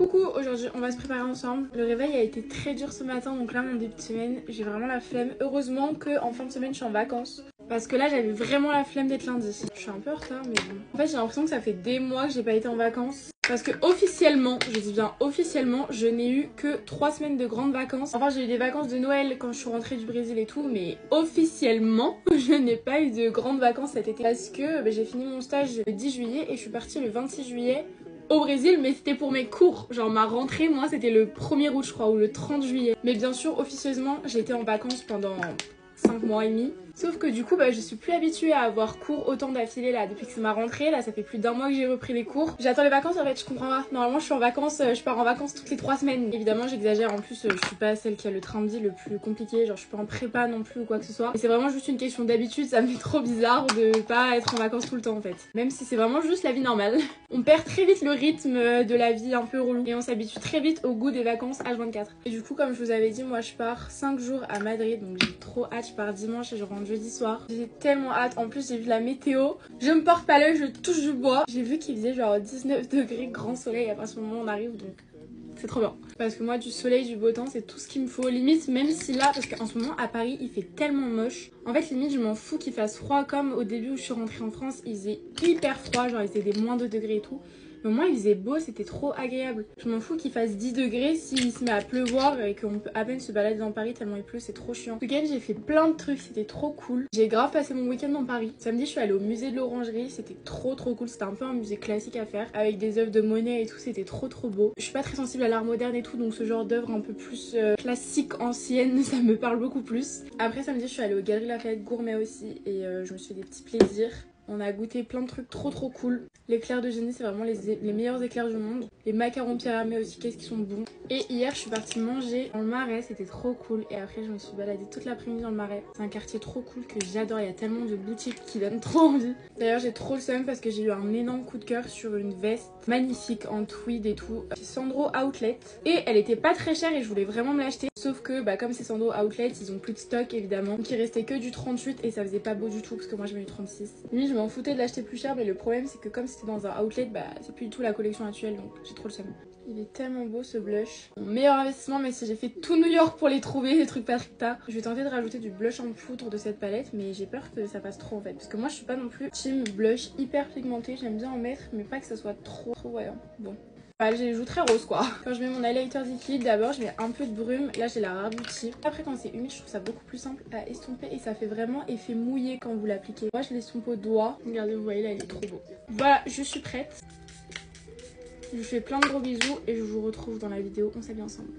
Coucou, aujourd'hui on va se préparer ensemble. Le réveil a été très dur ce matin, donc là mon début de semaine, j'ai vraiment la flemme. Heureusement qu'en fin de semaine je suis en vacances. Parce que là j'avais vraiment la flemme d'être lundi. Je suis un peu en retard mais bon. En fait j'ai l'impression que ça fait des mois que j'ai pas été en vacances. Parce que officiellement, je dis bien officiellement, je n'ai eu que 3 semaines de grandes vacances. Enfin j'ai eu des vacances de Noël quand je suis rentrée du Brésil et tout, mais officiellement je n'ai pas eu de grandes vacances cet été. Parce que j'ai fini mon stage le 10 juillet et je suis partie le 26 juillet. Au Brésil, mais c'était pour mes cours. Genre ma rentrée, moi, c'était le 1er août, je crois, ou le 30 juillet. Mais bien sûr, officieusement, j'ai été en vacances pendant 5 mois et demi. Sauf que du coup, je suis plus habituée à avoir cours autant d'affilée là. Depuis que c'est ma rentrée, là, ça fait plus d'1 mois que j'ai repris les cours. J'attends les vacances, en fait, je comprends pas. Normalement, je suis en vacances, je pars en vacances toutes les 3 semaines. Évidemment, j'exagère. En plus, je suis pas celle qui a le train de vie le plus compliqué. Genre, je suis pas en prépa non plus ou quoi que ce soit. Et c'est vraiment juste une question d'habitude. Ça me fait trop bizarre de pas être en vacances tout le temps, en fait. Même si c'est vraiment juste la vie normale. On perd très vite le rythme de la vie un peu relou. Et on s'habitue très vite au goût des vacances H24. Et du coup, comme je vous avais dit, moi, je pars 5 jours à Madrid. Donc, j'ai trop hâte. Je pars dimanche et je rentre jeudi soir. J'ai tellement hâte. En plus, j'ai vu la météo. Je me porte pas l'œil, je touche du bois. J'ai vu qu'il faisait genre 19 degrés, grand soleil. À partir du moment où on arrive, donc c'est trop bien. Parce que moi, du soleil, du beau temps, c'est tout ce qu'il me faut. Limite, même si là, parce qu'en ce moment, à Paris, il fait tellement moche. En fait, limite, je m'en fous qu'il fasse froid. Comme au début où je suis rentrée en France, il faisait hyper froid. Genre, il faisait des moins 2 degrés et tout. Mais au moins il faisait beau, c'était trop agréable. Je m'en fous qu'il fasse 10 degrés s'il se met à pleuvoir et qu'on peut à peine se balader dans Paris tellement il pleut, c'est trop chiant. Ce week-end j'ai fait plein de trucs, c'était trop cool. J'ai grave passé mon week-end dans Paris. Samedi je suis allée au musée de l'Orangerie, c'était trop cool. C'était un peu un musée classique à faire avec des œuvres de Monet et tout, c'était trop beau. Je suis pas très sensible à l'art moderne et tout, donc ce genre d'œuvre un peu plus classique, ancienne, ça me parle beaucoup plus. Après samedi je suis allée aux Galeries Lafayette Gourmet aussi et je me suis fait des petits plaisirs. On a goûté plein de trucs trop cool. L'éclair de génie, c'est vraiment les meilleurs éclairs du monde. Les macarons Pyramé aussi, qu'est-ce qu'ils sont bons. Et hier, je suis partie manger dans le Marais, c'était trop cool. Et après, je me suis baladée toute l'après-midi dans le Marais. C'est un quartier trop cool que j'adore, il y a tellement de boutiques qui donnent trop envie. D'ailleurs, j'ai trop le seum parce que j'ai eu un énorme coup de cœur sur une veste magnifique en tweed et tout. C'est Sandro Outlet. Et elle était pas très chère et je voulais vraiment me l'acheter. Sauf que, comme c'est Sandro Outlet, ils ont plus de stock évidemment. Donc il restait que du 38 et ça faisait pas beau du tout parce que moi j'avais eu 36. Limite, je m'en foutais de l'acheter plus cher, mais le problème c'est que comme c'était dans un outlet, c'est plus du tout la collection actuelle, donc j'ai trop le seum. Il est tellement beau ce blush. Mon meilleur investissement, mais si j'ai fait tout New York pour les trouver, les trucs Patrick. Je vais tenter de rajouter du blush en poudre de cette palette, mais j'ai peur que ça passe trop en fait. Parce que moi je suis pas non plus team blush hyper pigmenté, j'aime bien en mettre, mais pas que ça soit trop voyant. Bon. J'ai les joues très roses quoi. Quand je mets mon highlighter liquide, d'abord je mets un peu de brume. Là j'ai la Rare Beauty. Après quand c'est humide, je trouve ça beaucoup plus simple à estomper et ça fait vraiment effet mouillé quand vous l'appliquez. Moi je l'estompe au doigt. Regardez, vous voyez là, il est trop beau. Voilà, je suis prête. Je vous fais plein de gros bisous et je vous retrouve dans la vidéo. On s'habille ensemble.